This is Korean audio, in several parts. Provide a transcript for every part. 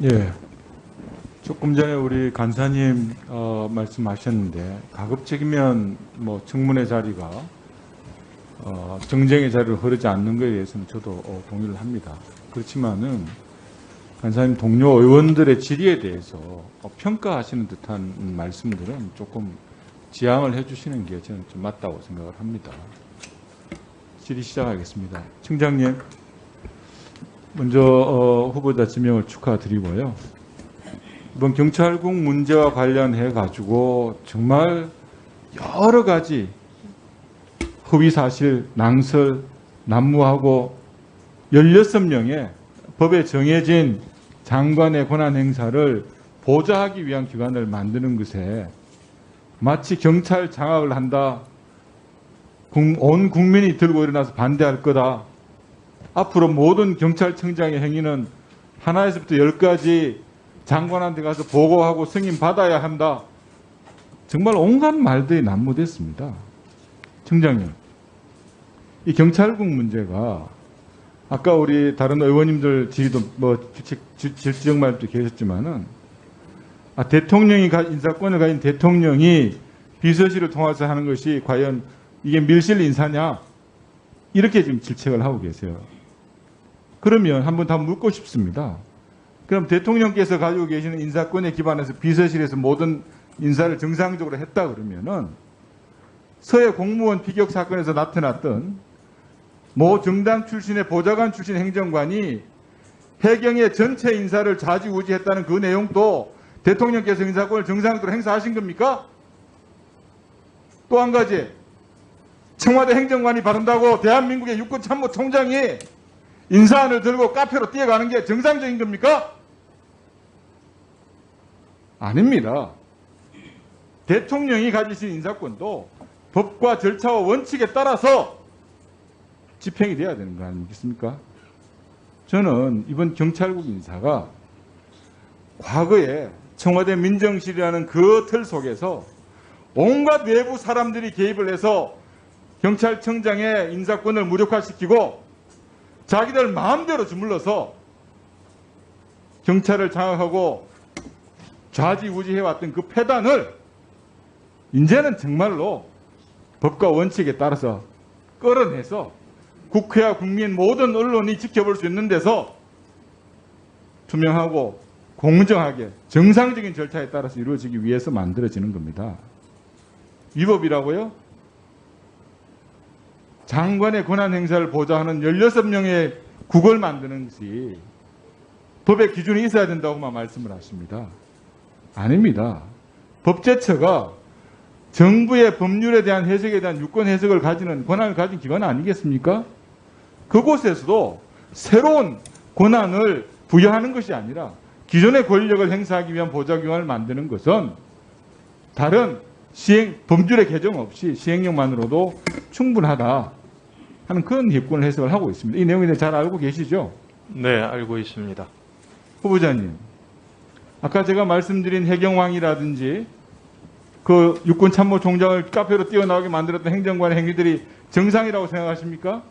예. 조금 전에 우리 간사님 말씀하셨는데 가급적이면 뭐 청문회 자리가 정쟁의 자리로 흐르지 않는 것에 대해서는 저도 동의를 합니다. 그렇지만은 간사님 동료 의원들의 질의에 대해서 평가하시는 듯한 말씀들은 조금 지양을 해주시는 게 저는 좀 맞다고 생각을 합니다. 질의 시작하겠습니다. 청장님, 먼저 후보자 지명을 축하드리고요. 이번 경찰국 문제와 관련해 가지고 정말 여러 가지 허위사실, 낭설, 난무하고 16명의 법에 정해진 장관의 권한 행사를 보좌하기 위한 기관을 만드는 것에 마치 경찰 장악을 한다, 온 국민이 들고 일어나서 반대할 거다, 앞으로 모든 경찰청장의 행위는 하나에서부터 10까지 장관한테 가서 보고하고 승인 받아야 한다. 정말 온갖 말들이 난무됐습니다. 청장님, 이 경찰국 문제가 아까 우리 다른 의원님들 질의도 지적 말도 계셨지만은 대통령이 인사권을 가진 대통령이 비서실을 통해서 하는 것이 과연 이게 밀실 인사냐? 이렇게 지금 질책을 하고 계세요. 그러면 한번 다 묻고 싶습니다. 그럼 대통령께서 가지고 계시는 인사권에 기반해서 비서실에서 모든 인사를 정상적으로 했다 그러면은 서해 공무원 피격 사건에서 나타났던 모 정당 출신의 보좌관 출신 행정관이 해경의 전체 인사를 좌지우지했다는 그 내용도 대통령께서 인사권을 정상적으로 행사하신 겁니까? 또 한 가지, 청와대 행정관이 바른다고 대한민국의 육군참모총장이 인사안을 들고 카페로 뛰어가는 게 정상적인 겁니까? 아닙니다. 대통령이 가지신 인사권도 법과 절차와 원칙에 따라서 집행이 돼야 되는 거 아니겠습니까? 저는 이번 경찰국 인사가 과거에 청와대 민정실이라는 그 틀 속에서 온갖 외부 사람들이 개입을 해서 경찰청장의 인사권을 무력화시키고 자기들 마음대로 주물러서 경찰을 장악하고 좌지우지해왔던 그 폐단을 이제는 정말로 법과 원칙에 따라서 끌어내서 국회와 국민 모든 언론이 지켜볼 수 있는 데서 투명하고 공정하게 정상적인 절차에 따라서 이루어지기 위해서 만들어지는 겁니다. 위법이라고요? 장관의 권한 행사를 보좌하는 16명의 국을 만드는 것이 법의 기준이 있어야 된다고만 말씀을 하십니다. 아닙니다. 법제처가 정부의 법률에 대한 해석에 대한 유권 해석을 가지는 권한을 가진 기관 아니겠습니까? 그곳에서도 새로운 권한을 부여하는 것이 아니라 기존의 권력을 행사하기 위한 보좌기관을 만드는 것은 다른 법률의 개정 없이 시행령만으로도 충분하다 하는 그런 입건을 해석을 하고 있습니다. 이 내용에 대해 잘 알고 계시죠? 네, 알고 있습니다. 후보자님, 아까 제가 말씀드린 해경왕이라든지 그 육군참모총장을 카페로 뛰어나오게 만들었던 행정관의 행위들이 정상이라고 생각하십니까?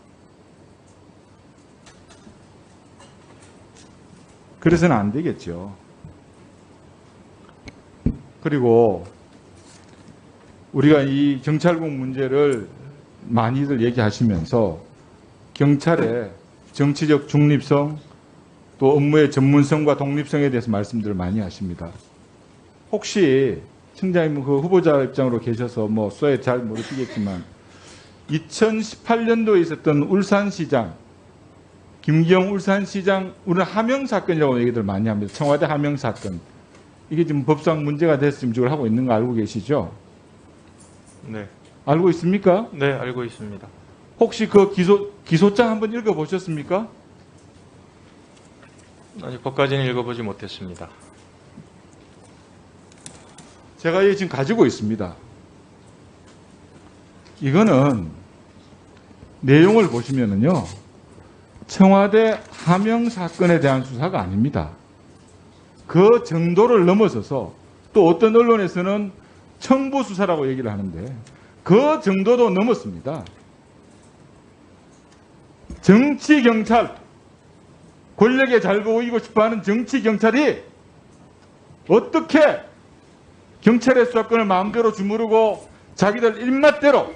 그래서는 안 되겠죠. 그리고 우리가 이 경찰국 문제를 많이들 얘기하시면서 경찰의 정치적 중립성 또 업무의 전문성과 독립성에 대해서 말씀들을 많이 하십니다. 혹시 청장님 그 후보자 입장으로 계셔서 뭐 수에 잘 모르시겠지만 2018년도에 있었던 울산시장 김기영 울산시장 우리는 하명 사건이라고 얘기들 많이 합니다. 청와대 하명 사건. 이게 지금 법상 문제가 돼서 지금 저걸 하고 있는 거 알고 계시죠? 네. 알고 있습니까? 네, 알고 있습니다. 혹시 그 기소장 한번 읽어보셨습니까? 아니, 거기까지는 읽어보지 못했습니다. 제가 지금 가지고 있습니다. 이거는 내용을 보시면은요, 청와대 하명 사건에 대한 수사가 아닙니다. 그 정도를 넘어서서 또 어떤 언론에서는 청부 수사라고 얘기를 하는데 그 정도도 넘었습니다. 정치 경찰 권력에 잘 보이고 싶어하는 정치 경찰이 어떻게 경찰의 수사권을 마음대로 주무르고 자기들 입맛대로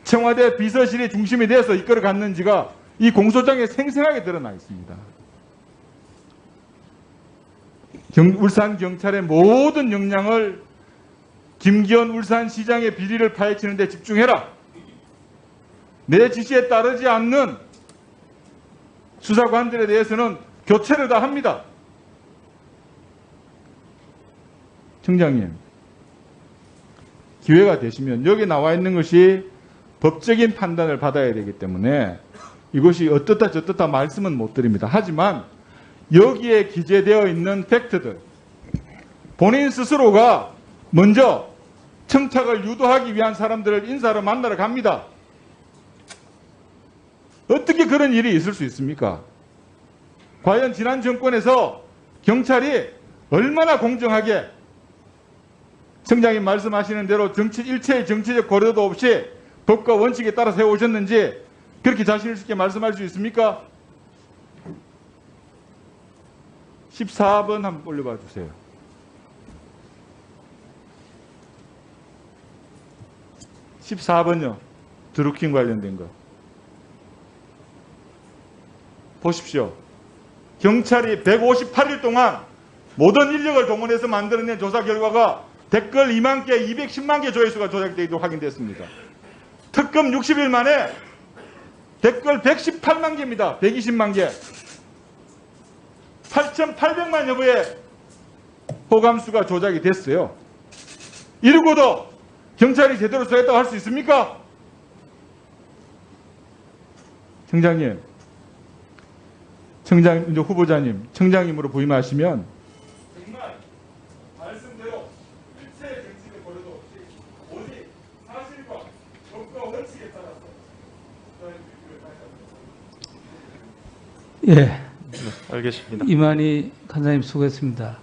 청와대 비서실이 중심이 되어서 이끌어갔는지가 이 공소장에 생생하게 드러나 있습니다. 울산 경찰의 모든 역량을 김기현 울산시장의 비리를 파헤치는 데 집중해라. 내 지시에 따르지 않는 수사관들에 대해서는 교체를 다 합니다. 청장님, 기회가 되시면 여기 나와 있는 것이 법적인 판단을 받아야 되기 때문에 이것이 어떻다 저떻다 말씀은 못 드립니다. 하지만 여기에 기재되어 있는 팩트들, 본인 스스로가 먼저 청탁을 유도하기 위한 사람들을 인사로 만나러 갑니다. 어떻게 그런 일이 있을 수 있습니까? 과연 지난 정권에서 경찰이 얼마나 공정하게 청장님 말씀하시는 대로 일체의 정치적 고려도 없이 법과 원칙에 따라 세워오셨는지 그렇게 자신 있게 말씀할 수 있습니까? 14번 한번 올려봐 주세요. (14번요) 드루킹 관련된 거 보십시오. 경찰이 158일 동안 모든 인력을 동원해서 만들어낸 조사 결과가 댓글 2만 개, 210만 개 조회수가 조작되기도 확인됐습니다. 특검 60일 만에 댓글 118만 개입니다. 120만 개. 8,800만 여부의 호감수가 조작이 됐어요. 이러고도 경찰이 제대로 수사했다고 할 수 있습니까? 청장님, 이제 후보자님, 청장님으로 부임하시면 정말 말씀대로 일체의 정치적 고려도 없이 오직 사실과 법과 원칙에 따라서 예, 알겠습니다. 이만희 간사님 수고했습니다.